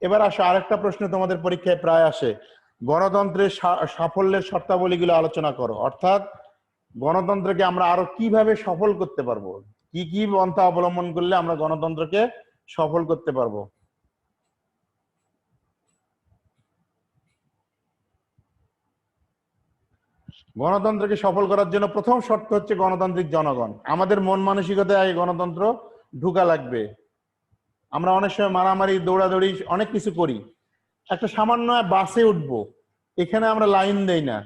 এবার আসো আরেকটা প্রশ্ন তোমাদের পরীক্ষায় প্রায় আসে, গণতন্ত্রের সাফল্যের শর্তাবলীগুলো আলোচনা করো। অর্থাৎ গণতন্ত্রকে আমরা আরো কিভাবে সফল করতে পারবো, কি কি পন্থা অবলম্বন করলে আমরা গণতন্ত্রকে সফল করতে পারবো। গণতন্ত্রকে সফল করার জন্য প্রথম শর্ত হচ্ছে গণতান্ত্রিক জনগণ। আমাদের মন মানসিকতায় আগে গণতন্ত্র ঢুকা লাগবে। আমরা অনেক সময় মারামারি, দৌড়াদৌড়ি, অনেক কিছু করি। একটা সামান্য বাসে উঠবো, এখানে আমরা লাইন দেই না,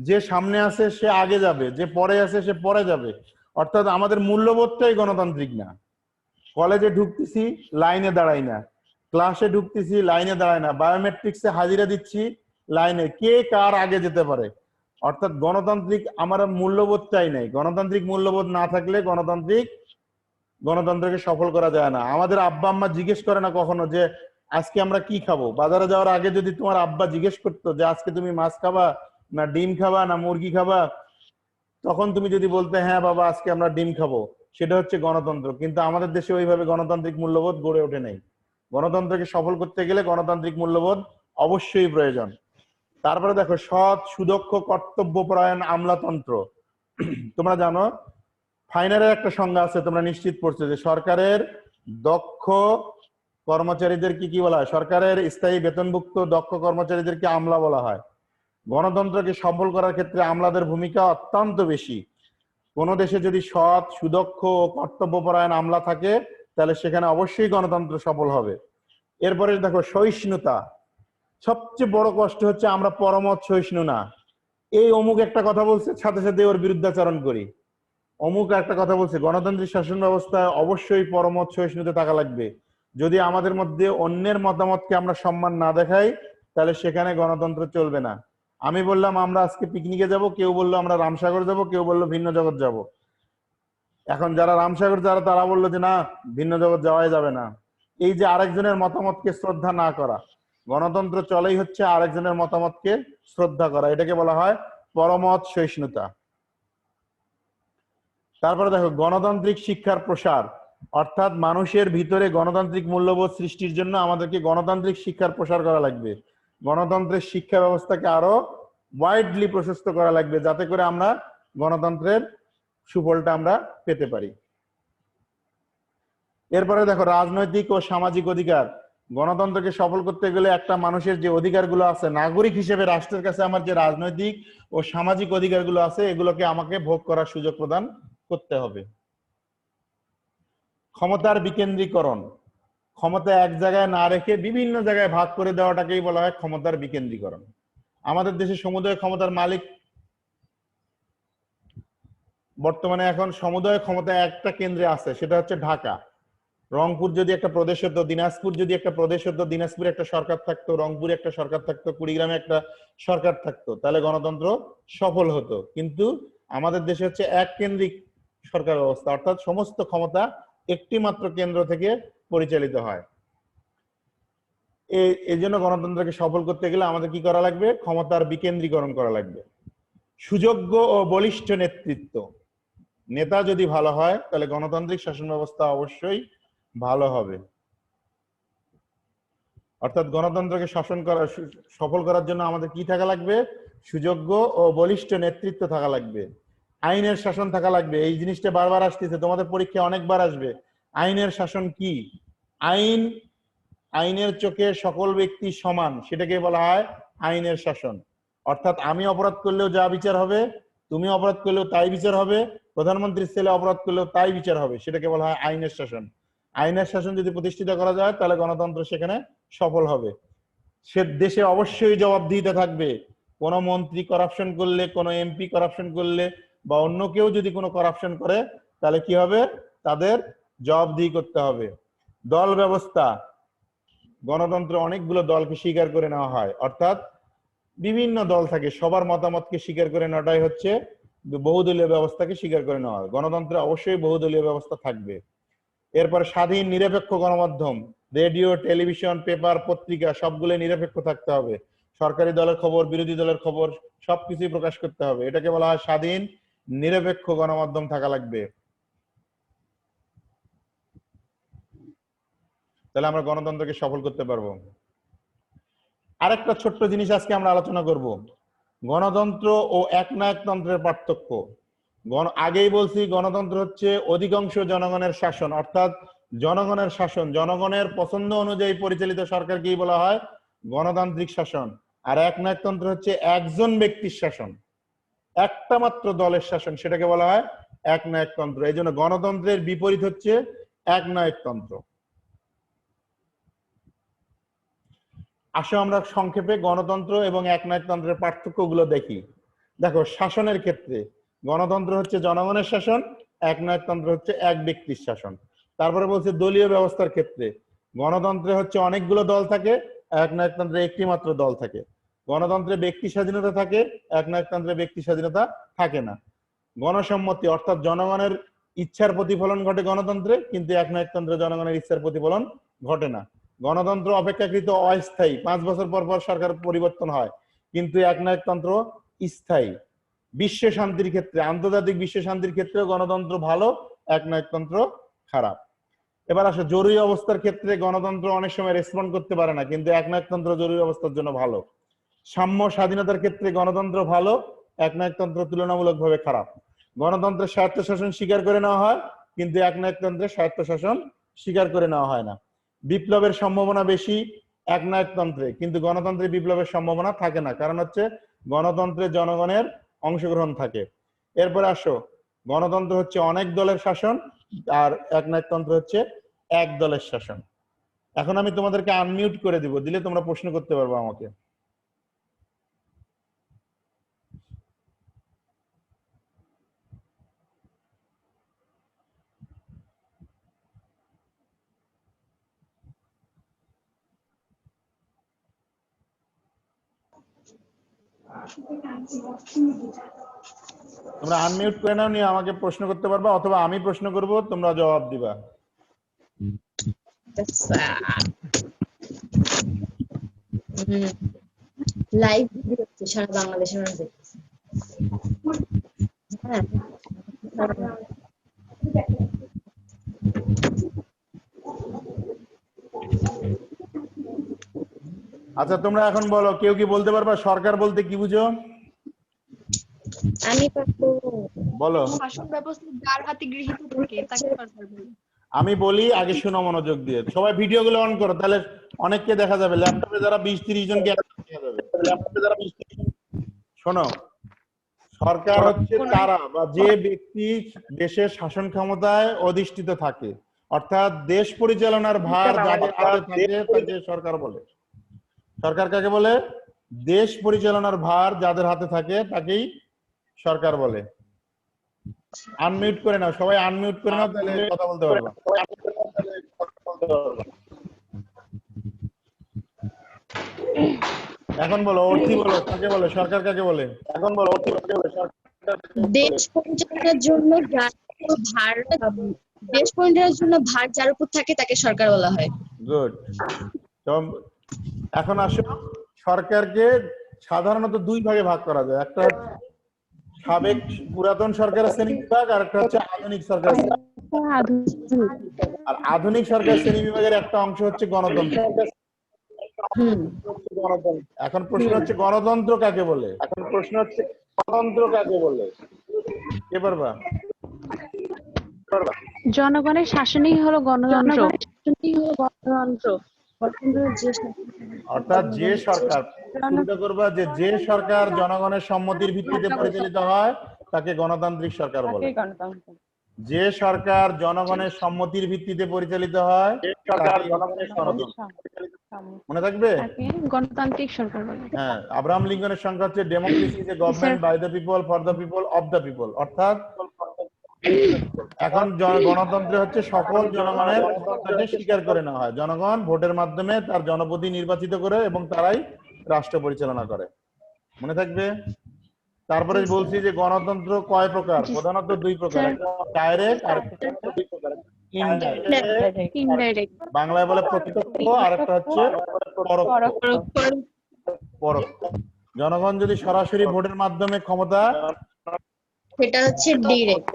যে সামনে আছে সে আগে যাবে, যে পরে আছে সে পরে যাবে। অর্থাৎ আমাদের মূল্যবোধটাই গণতান্ত্রিক না। কলেজে ঢুকতেছি, লাইনে দাঁড়াই না, ক্লাসে ঢুকতেছি, লাইনে দাঁড়াই না, বায়োমেট্রিক্সে হাজিরা দিচ্ছি, লাইনে, কে কার আগে যেতে পারে। অর্থাৎ গণতান্ত্রিক আমার মূল্যবোধটাই নেই। গণতান্ত্রিক মূল্যবোধ না থাকলে গণতন্ত্রকে সফল করা যায় না। আমাদের আব্বা আম্মা জিজ্ঞেস করে না কখনো যে আজকে আমরা কি খাবো। বাজারে যাওয়ার আগে যদি তোমার আব্বা জিজ্ঞেস করতো যে আজকে তুমি মাছ খাবা না ডিম খাবা না মুরগি খাবা, তখন তুমি যদি বলতে হ্যাঁ বাবা আজকে আমরা ডিম খাবো, সেটা হচ্ছে গণতন্ত্র। কিন্তু আমাদের দেশে ওইভাবে গণতান্ত্রিক মূল্যবোধ গড়ে ওঠে নাই। গণতন্ত্রকে সফল করতে গেলে গণতান্ত্রিক মূল্যবোধ অবশ্যই প্রয়োজন। তারপরে দেখো সৎ, সুদক্ষ, কর্তব্যপরায়ণ আমলাতন্ত্র। তোমরা জানো ফাইনালের একটা সংজ্ঞা আছে, তোমরা নিশ্চিত পড়ছো যে সরকারের দক্ষ কর্মচারীদেরকে কি বলা হয়? সরকারের স্থায়ী বেতনভুক্ত দক্ষ কর্মচারীদেরকে আমলা বলা হয়। গণতন্ত্রকে সফল করার ক্ষেত্রে আমলাদের ভূমিকা অত্যন্ত বেশি। কোন দেশে যদি সৎ, সুদক্ষ ও কর্তব্যপরায়ণ আমলা থাকে তাহলে সেখানে অবশ্যই গণতন্ত্র সফল হবে। এরপরে দেখো সহিষ্ণুতা। সবচেয়ে বড় কষ্ট হচ্ছে আমরা পরমত সহিষ্ণু না। এই অমুক একটা কথা বলছে, সাথে সাথে ওর বিরুদ্ধাচরণ করি। অমুক একটা কথা বলছে। গণতান্ত্রিক শাসন ব্যবস্থায় অবশ্যই পরমত সহিষ্ণুতা থাকা লাগবে। যদি আমাদের মধ্যে অন্যের মতামতকে আমরা সম্মান না দেখাই তাহলে সেখানে গণতন্ত্র চলবে না। আমি বললাম আমরা আজকে পিকনিকে যাব, কেউ বললো আমরা রামসাগর যাব, কেউ বললো ভিন্ন জগৎ যাব। এখন যারা রামসাগর যারা তারা বললো যে না, ভিন্ন জগৎ যাওয়াই যাবে না। এই যে আরেকজনের মতামতকে শ্রদ্ধা না করা, গণতন্ত্র চলেই হচ্ছে আরেকজনের মতামতকে শ্রদ্ধা করা, এটাকে বলা হয় পরমত সহিষ্ণুতা। তারপরে দেখো গণতান্ত্রিক শিক্ষার প্রসার, অর্থাৎ মানুষের ভিতরে গণতান্ত্রিক মূল্যবোধ সৃষ্টির জন্য আমাদেরকে গণতান্ত্রিক শিক্ষার প্রসার করা লাগবে। গণতন্ত্রের শিক্ষা ব্যবস্থাকে আরো ওয়াইডলি প্রশস্ত করা লাগবে, যাতে করে আমরা গণতন্ত্রের সুফলটা আমরা পেতে পারি। এরপরে দেখো রাজনৈতিক ও সামাজিক অধিকার। গণতন্ত্রকে সফল করতে গেলে একটা মানুষের যে অধিকারগুলো আছে, নাগরিক হিসেবে রাষ্ট্রের কাছে আমার যে রাজনৈতিক ও সামাজিক অধিকারগুলো আছে, এগুলোকে আমাকে ভোগ করার সুযোগ প্রদান করতে হবে। ক্ষমতার বিকেন্দ্রীকরণ। ক্ষমতা এক জায়গায় না রেখে বিভিন্ন জায়গায় ভাগ করে দেওয়াটাকেই বলা হয় ক্ষমতার বিকেন্দ্রীকরণ। আমাদের দেশে সমুদয় ক্ষমতার মালিক বর্তমানে এখন সমুদয় ক্ষমতা একটা কেন্দ্রে আছে, সেটা হচ্ছে ঢাকা। রংপুর যদি একটা প্রদেশ হতো, দিনাজপুর যদি একটা প্রদেশ হতো, দিনাজপুরে একটা সরকার থাকতো, রংপুরে একটা সরকার থাকতো, কুড়িগ্রামে একটা সরকার থাকতো, তাহলে গণতন্ত্র সফল হতো। কিন্তু আমাদের দেশে হচ্ছে এক কেন্দ্রিক সরকার ব্যবস্থা, অর্থাৎ সমস্ত ক্ষমতা একটি মাত্র কেন্দ্র থেকে পরিচালিত হয়। এই জন্য গণতন্ত্রকে সফল করতে গেলে আমাদের কি করা লাগবে? ক্ষমতার বিকেন্দ্রীকরণ করা লাগবে। সুযোগ্য ও বলিষ্ঠ নেতৃত্ব। নেতা যদি ভালো হয় তাহলে গণতান্ত্রিক শাসন ব্যবস্থা অবশ্যই ভালো হবে। অর্থাৎ গণতন্ত্রকে সফল করার জন্য আমাদের কি থাকা লাগবে? সুযোগ্য ও বলিষ্ঠ নেতৃত্ব থাকা লাগবে। আইনের শাসন থাকা লাগবে। এই জিনিসটা বারবার আসতেছে, তোমাদের পরীক্ষায় অনেকবার আসবে। আইনের শাসন কি? আইন, আইনের চোখে সকল ব্যক্তি সমান, সেটাকে বলা হয় আইনের শাসন। অর্থাৎ আমি অপরাধ করলেও যা বিচার হবে, তুমি অপরাধ করলেও তাই বিচার হবে, প্রধানমন্ত্রীর ছেলে অপরাধ করলেও তাই বিচার হবে, সেটাকে বলা হয় আইনের শাসন। আইনের শাসন যদি প্রতিষ্ঠিত করা যায় তাহলে গণতন্ত্র সেখানে সফল হবে। সে দেশে অবশ্যই জবাবদিহিতা থাকবে। কোন মন্ত্রী করাপশন করলে, কোন এমপি করাপশন করলে, বা অন্য কেউ যদি কোনো করাপশন করে, তাহলে কি হবে? তাদের জবাবদিহি করতে হবে। দল ব্যবস্থা, গণতন্ত্রে অনেকগুলো দলকে স্বীকার করে নেওয়া হয়, অর্থাৎ বিভিন্ন দল থাকে, সবার মতামতকে স্বীকার করে নেওয়াটাই হচ্ছে বহুদলীয় ব্যবস্থাকে স্বীকার করে নেওয়া হয়। গণতন্ত্রে অবশ্যই বহুদলীয় ব্যবস্থা থাকবে। এরপরে স্বাধীন নিরপেক্ষ গণমাধ্যম, রেডিও, টেলিভিশন, পেপার, পত্রিকা সবগুলো নিরপেক্ষ থাকতে হবে। সরকারি দলের খবর, বিরোধী দলের খবর সবকিছুই প্রকাশ করতে হবে। এটাকে বলা হয় স্বাধীন নিরপেক্ষ গণমাধ্যম থাকা লাগবে। তাহলে আমরা গণতন্ত্রকে সফল করতে পারবো। আরেকটা ছোট্ট জিনিস আজকে আমরা আলোচনা করব, গণতন্ত্র ও একনায়কতন্ত্রের পার্থক্য। আগেই বলছি, গণতন্ত্র হচ্ছে অধিকাংশ জনগণের শাসন, অর্থাৎ জনগণের শাসন, জনগণের পছন্দ অনুযায়ী পরিচালিত সরকারকেই বলা হয় গণতান্ত্রিক শাসন। আর একনায়কতন্ত্র হচ্ছে একজন ব্যক্তির শাসন, একটা মাত্র দলের শাসন, সেটাকে বলা হয় একনায়কতন্ত্র। এই জন্য গণতন্ত্রের বিপরীত হচ্ছে একনায়কতন্ত্র। আসো আমরা সংক্ষেপে গণতন্ত্র এবং একনায়কতন্ত্রের পার্থক্যগুলো দেখি। দেখো, শাসনের ক্ষেত্রে গণতন্ত্র হচ্ছে জনগণের শাসন, একনায়কতন্ত্র হচ্ছে এক ব্যক্তির শাসন। তারপরে বলছে দলীয় ব্যবস্থার ক্ষেত্রে গণতন্ত্রে হচ্ছে অনেকগুলো দল থাকে, একনায়কতন্ত্রে একটি মাত্র দল থাকে। গণতন্ত্রে ব্যক্তি স্বাধীনতা থাকে, একনায়কতন্ত্রে ব্যক্তি স্বাধীনতা থাকে না। গণসম্মতি অর্থাৎ জনগণের ইচ্ছার প্রতিফলন ঘটে গণতন্ত্রে, কিন্তু একনায়কতন্ত্রে জনগণের ইচ্ছার প্রতিফলন ঘটে না। গণতন্ত্র অপেক্ষাকৃত অস্থায়ী, 5 বছর পর পর সরকার পরিবর্তন হয়, কিন্তু একনায়কতন্ত্র স্থায়ী। বিশ্ব শান্তির ক্ষেত্রে, আন্তর্জাতিক বিশ্ব শান্তির ক্ষেত্রে গণতন্ত্র ভালো, একনায়কতন্ত্র খারাপ। এবার আসো জরুরি অবস্থার ক্ষেত্রে গণতন্ত্র অনেক সময় রেসপন্ড করতে পারে না, কিন্তু একনায়কতন্ত্র জরুরি অবস্থার জন্য ভালো। সাম্য স্বাধীনতার ক্ষেত্রে গণতন্ত্র ভালো, একনায়কতন্ত্র তুলনামূলকভাবে খারাপ। গণতন্ত্রের স্বায়ত্তশাসন স্বীকার করে নেওয়া হয়, কিন্তু একনায়কতন্ত্রের স্বায়ত্তশাসন স্বীকার করে নেওয়া হয় না। বিপ্লবের সম্ভাবনা বেশি একনায়কতন্ত্রে, কিন্তু গণতন্ত্রে বিপ্লবের সম্ভাবনা থাকে না, কারণ হচ্ছে গণতন্ত্রে জনগণের অংশগ্রহণ থাকে। এরপরে আসো, গণতন্ত্র হচ্ছে অনেক দলের শাসন, আর একনায়কতন্ত্র হচ্ছে এক দলের শাসন। এখন আমি তোমাদেরকে আনমিউট করে দিব, দিলে তোমরা প্রশ্ন করতে পারবে আমাকে। তোমরা আনমিউট করে নাও, নিয়ে আমাকে প্রশ্ন করতে পারবা, অথবা আমি প্রশ্ন করব, তোমরা জবাব দিবা। লাইভ ভিডিও হচ্ছে সারা বাংলাদেশের মানুষ দেখতেছে। হ্যাঁ আচ্ছা, তোমরা এখন বলো, কেউ কি বলতে পারবা সরকার বলতে কি বুঝো? আমি পারবো। বলো। শাসন ব্যবস্থা যার হাতে গৃহীত থাকে তাকে সরকার বলে। আমি বলি, আগে শুনো মনোযোগ দিয়ে, সবাই ভিডিও গুলো অন করো, তাহলে অনেককে দেখা যাবে। ল্যাপটপে যারা 20-30 জনকে দেখা যাবে, ল্যাপটপে যারা 20-30 জন। শোনো, সরকার হচ্ছে তারা বা যে ব্যক্তি দেশের শাসন ক্ষমতায় অধিষ্ঠিত থাকে, অর্থাৎ দেশ পরিচালনার ভার যাদের হাতে থাকে তাকে সরকার বলে। সরকার কাকে বলে? দেশ পরিচালনার ভার যাদের হাতে থাকে তাকেই সরকার বলে। আনমিউট করে নাও, সবাই আনমিউট করে নাও, তাহলে কথা বলতে পারবা। এখন বলো, অর্থী বলো, কাকে বলে? সরকার কাকে বলে? এখন বলো, অর্থী কাকে বলে? দেশ পরিচালনার জন্য ভার যার উপর থাকে তাকে সরকার বলা হয়। গুড। তো এখন আসো, সরকারকে সাধারণত দুই ভাগে ভাগ করা যায়। একটা সাবেক পুরাতন সরকারের শ্রেণী বিভাগ, আর একটা হচ্ছে আধুনিক সরকারের শ্রেণী বিভাগ। আর আধুনিক সরকার শ্রেণী বিভাগের একটা অংশ হচ্ছে গণতন্ত্র। এখন প্রশ্ন হচ্ছে গণতন্ত্র কাকে বলে? কে পারবা? জনগণের শাসনই হলো গণতন্ত্র। অর্থাৎ যে সরকার, চিন্তা করবা যে সরকার জনগণের সম্মতির ভিত্তিতে পরিচালিত হয় তাকে গণতান্ত্রিক সরকার বলে। যে সরকার জনগণের সম্মতির ভিত্তিতে পরিচালিত হয় তাকে গণতন্ত্র। মনে থাকবে? তাকে গণতান্ত্রিক সরকার বলে। হ্যাঁ, আব্রাহাম লিঙ্কনের সংখ্যা হচ্ছে democracy is a government by the people, for the people, of the people. অর্থাৎ এখন গণতন্ত্র হচ্ছে সকল জনগণের ক্ষমতাকে স্বীকার করে নেওয়া হয়। জনগণ ভোটের মাধ্যমে তার জনপ্রতিনিধি নির্বাচিত করে এবং তারাই রাষ্ট্র পরিচালনা করে। মনে থাকবে? তারপরে বলছি যে গণতন্ত্র কয় প্রকার? প্রধানত দুই প্রকার, ডাইরেক্ট আর ইনডাইরেক্ট। বাংলায় বলে প্রত্যক্ষ, আর একটা হচ্ছে পরোক্ষ। জনগণ যদি সরাসরি ভোটের মাধ্যমে ক্ষমতা, সেটা হচ্ছে ডিরেক্ট।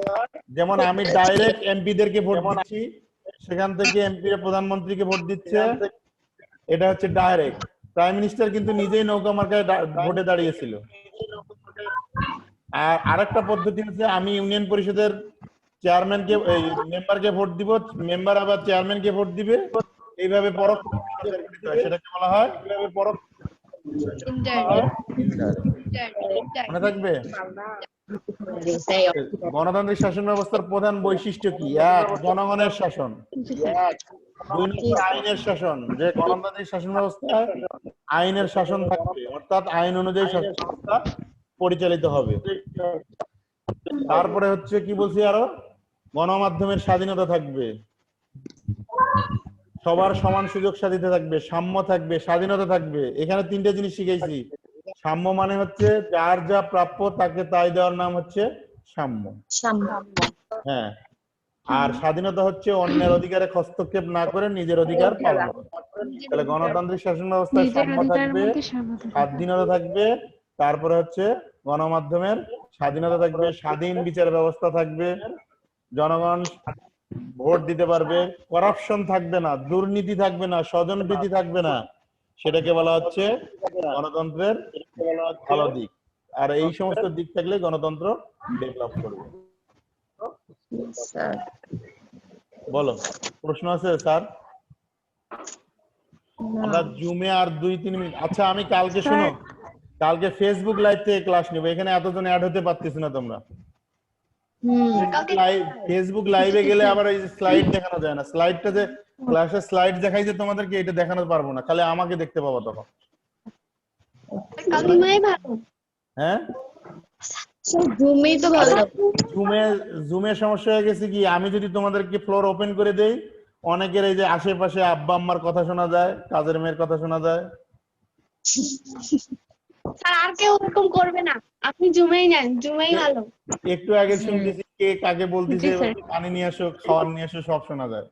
যেমন আমি ডাইরেক্ট এমপিদেরকে ভোট দিচ্ছি, সেখান থেকে এমপি প্রধানমন্ত্রীকে ভোট দিচ্ছে, এটা হচ্ছে ডাইরেক্ট। প্রাইম মিনিস্টার কিন্তু নিজেই নৌকা মার্কায় ভোটে দাঁড়িয়েছিল। আর আরেকটা পদ্ধতি হচ্ছে আমি ইউনিয়ন পরিষদের চেয়ারম্যানকে, মেম্বারকে ভোট দিব, মেম্বার আবার চেয়ারম্যানকে ভোট দিবে, এইভাবে পরোক্ষ। সেটাকে বলা হয় মনে থাকবে? গণতান্ত্রিক শাসন ব্যবস্থার প্রধান বৈশিষ্ট্য কি? এক, জনগণের শাসন। দুই নম্বর, আইনের শাসন। যে গণতান্ত্রিক শাসন ব্যবস্থায় আইনের শাসন থাকবে, অর্থাৎ আইন অনুযায়ী শাসন ব্যবস্থা পরিচালিত হবে। তারপরে হচ্ছে কি বলছি আরো, গণমাধ্যমের স্বাধীনতা থাকবে, সবার সমান সুযোগ স্বাধীনতা থাকবে, সাম্য থাকবে, স্বাধীনতা থাকবে। এখানে তিনটে জিনিস শিখেছি। সাম্য মানে হচ্ছে যার যা প্রাপ্য তাকে তাই দেওয়ার নাম হচ্ছে সাম্য। হ্যাঁ, আর স্বাধীনতা হচ্ছে অন্যের অধিকারে হস্তক্ষেপ না করে নিজের অধিকার পালন করা। তাহলে গণতান্ত্রিক শাসন ব্যবস্থায় সাম্য থাকবে, স্বাধীনতা থাকবে, তারপরে হচ্ছে গণমাধ্যমের স্বাধীনতা থাকবে, স্বাধীন বিচার ব্যবস্থা থাকবে, জনগণ ভোট দিতে পারবে, করাপশন থাকবে না, দুর্নীতি থাকবে না, স্বজনপ্রীতি থাকবে না। সেটাকে বলা হচ্ছে গণতন্ত্রের ভালো দিক। আর এই সমস্ত দিক থাকলে গণতন্ত্র ডেভেলপ করবে। বলো, প্রশ্ন আছে স্যার? আমরা জুমে আর 2-3 মিনিট। আচ্ছা, আমি কালকে শুনো, কালকে ফেসবুক লাইভ থেকে ক্লাস নিব। এখানে এতজন অ্যাড হতে পারতেছ না তোমরা। ফেসবুক লাইভে গেলে আবার এই স্লাইড দেখানো যায় না। স্লাইডটা যে ক্লাসের স্লাইড দেখাই যে তোমাদেরকে, এটা দেখানো পারবো না, খালি আমাকে দেখতে পাবো তখন। হ্যাঁ, জুমে সমস্যা হয়ে গেছে কি, আমি যদি তোমাদেরকে ফ্লোর ওপেন করে দেই, অনেকের এই যে আশেপাশে আব্বা আম্মার কথা শোনা যায়, কাজের মেয়ের কথা শোনা যায়। স্যার আর কেউ এরকম করবে না, আপনি জুমেই নেন, জুমেই ভালো। একটু আগে শুনতেছি কে কাকে বলতেছে পানি নিয়ে আসো, খাওয়ার নিয়ে আসো, সব শোনা যায়।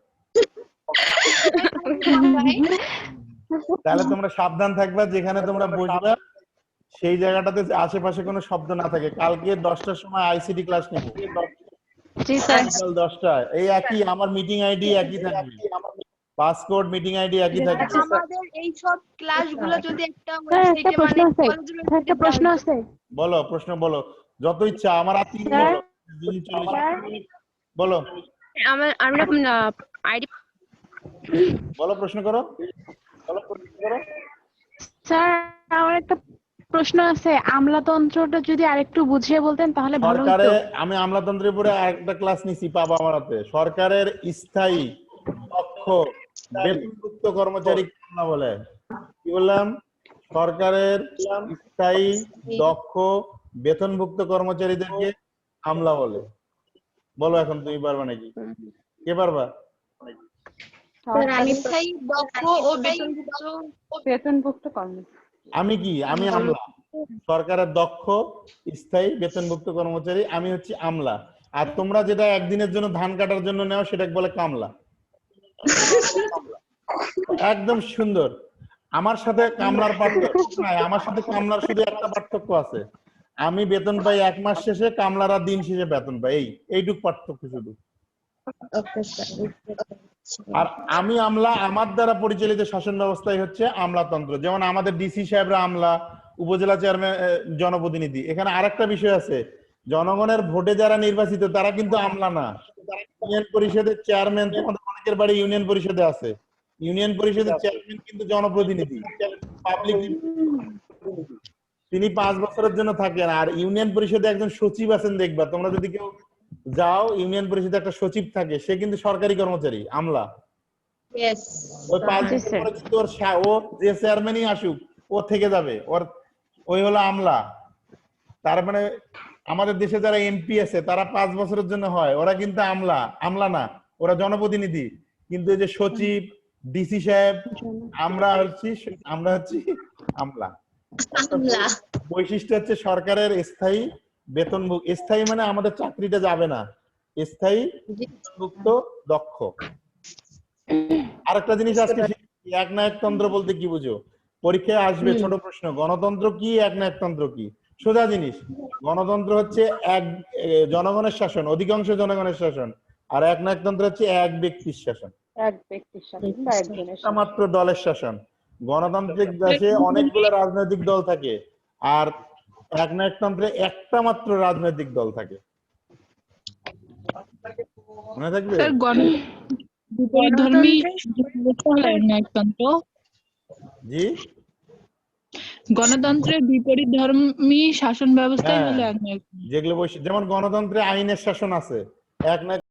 তাহলে তোমরা সাবধান থাকবা, যেখানে তোমরা বসবা সেই জায়গাটাতে আশেপাশে কোনো শব্দ না থাকে। কালকে 10টার সময় আইসিটি ক্লাস নেব। জি স্যার। 10টায় এই একই, আমার মিটিং আইডি একই থাকবে, পাসকোড মিটিং আইডি একই থাকবে। আমাদের এই সব ক্লাসগুলো যদি একটা একটা প্রশ্ন আছে, একটা প্রশ্ন আছে। বলো, প্রশ্ন বলো, যত ইচ্ছা। আমার আর 3 মিনিট, বলো। আমরা আইডি বলো, প্রশ্ন করো। স্যার, আমার একটা প্রশ্ন আছে, আমলাতন্ত্রটা যদি আরেকটু বুঝিয়ে বলতেন তাহলে ভালো হতো। আমি আমলাতন্ত্রের উপরে আরেকটা ক্লাস নিছি, পাবা আমার হাতে। সরকারের স্থায়ী দক্ষ বেতনভুক্ত কর্মচারী না বলে, কি বললাম? সরকারের স্থায়ী দক্ষ বেতনভুক্ত কর্মচারীদেরকে আমলা বলে। বলো এখন, তুমি পারবা নাকি? কে পারবা? আমি কি? আমি আমলা। সরকারের দক্ষ স্থায়ী বেতনভুক্ত কর্মচারী, আমি হচ্ছে আমলা। আর তোমরা যেটা একদিনের জন্য ধান কাটার জন্য নেও সেটাকে বলে কামলা। একদম সুন্দর। আমার সাথে কামলার পার্থক্য নাই, আমার সাথে কামলার শুধু একটা পার্থক্য আছে, আমি বেতন পাই 1 মাস শেষে, কামলারা দিন শেষে বেতন পাই। এইটুক পার্থক্য শুধু। আর আমি আমলা, আমার দ্বারা পরিচালিত শাসন ব্যবস্থাই হচ্ছে আমলাতন্ত্র। যেমন আমাদের ডিসি সাহেবরা আমলা, উপজেলা চেয়ারম্যান জনপ্রতিনিধি। এখানে আরেকটা বিষয় আছে, জনগণের ভোটে যারা নির্বাচিত তারা কিন্তু আমলা না। ইউনিয়ন পরিষদের চেয়ারম্যান, তোমাদের অনেকের বাড়ি ইউনিয়ন পরিষদে আছে, ইউনিয়ন পরিষদের চেয়ারম্যান কিন্তু জনপ্রতিনিধি, পাবলিক, তিনি 5 বছরের জন্য থাকেন। আর ইউনিয়ন পরিষদে একজন সচিব আছেন, দেখবা তোমরা যদি কেউ যাও, ইউনিয়ন পরিষদে একটা সচিব থাকে, সে কিন্তু সরকারি কর্মচারী, আমলা। ইয়েস ওই 5 বছর পরে কিন্তু ও যে চেয়ারম্যানই আসুক ও থেকে যাবে, ওই হলো আমলা। তার মানে আমাদের দেশে যারা এমপি আছে তারা 5 বছরের জন্য হয়, ওরা কিন্তু আমলা না, ওরা জনপ্রতিনিধি। কিন্তু এই যে সচিব, ডিসি সাহেব, আমরা হচ্ছি আমলা। বৈশিষ্ট্য হচ্ছে সরকারের স্থায়ী বেতন, স্থায়ী মানে আমাদের চাকরিটা যাবে না, স্থায়ী মুক্ত দক্ষ। আরেকটা জিনিস আজকে একনায়কতন্ত্র বলতে কি বুঝো? পরীক্ষায় আসবে ছোট প্রশ্ন, গণতন্ত্র কি, একনায়কতন্ত্র কি? সোজা জিনিস, গণতন্ত্র হচ্ছে জনগণের শাসন, অধিকাংশ জনগণের শাসন, আর একনায়কতন্ত্র হচ্ছে এক ব্যক্তির শাসন, একটা মাত্র দলের শাসন। গণতান্ত্রিক দেশে অনেকগুলো রাজনৈতিক দল থাকে, আর একনায়কতন্ত্রে একটা মাত্র রাজনৈতিক দল থাকে। মনে থাকবে? বিপরীতধর্মী একনায়কতন্ত্র। জি, গণতন্ত্রের বিপরীতধর্মী শাসন ব্যবস্থাই হলো একনায়কতন্ত্র। যেগুলো যেমন গণতন্ত্রে আইনের শাসন আছে, একনায়ক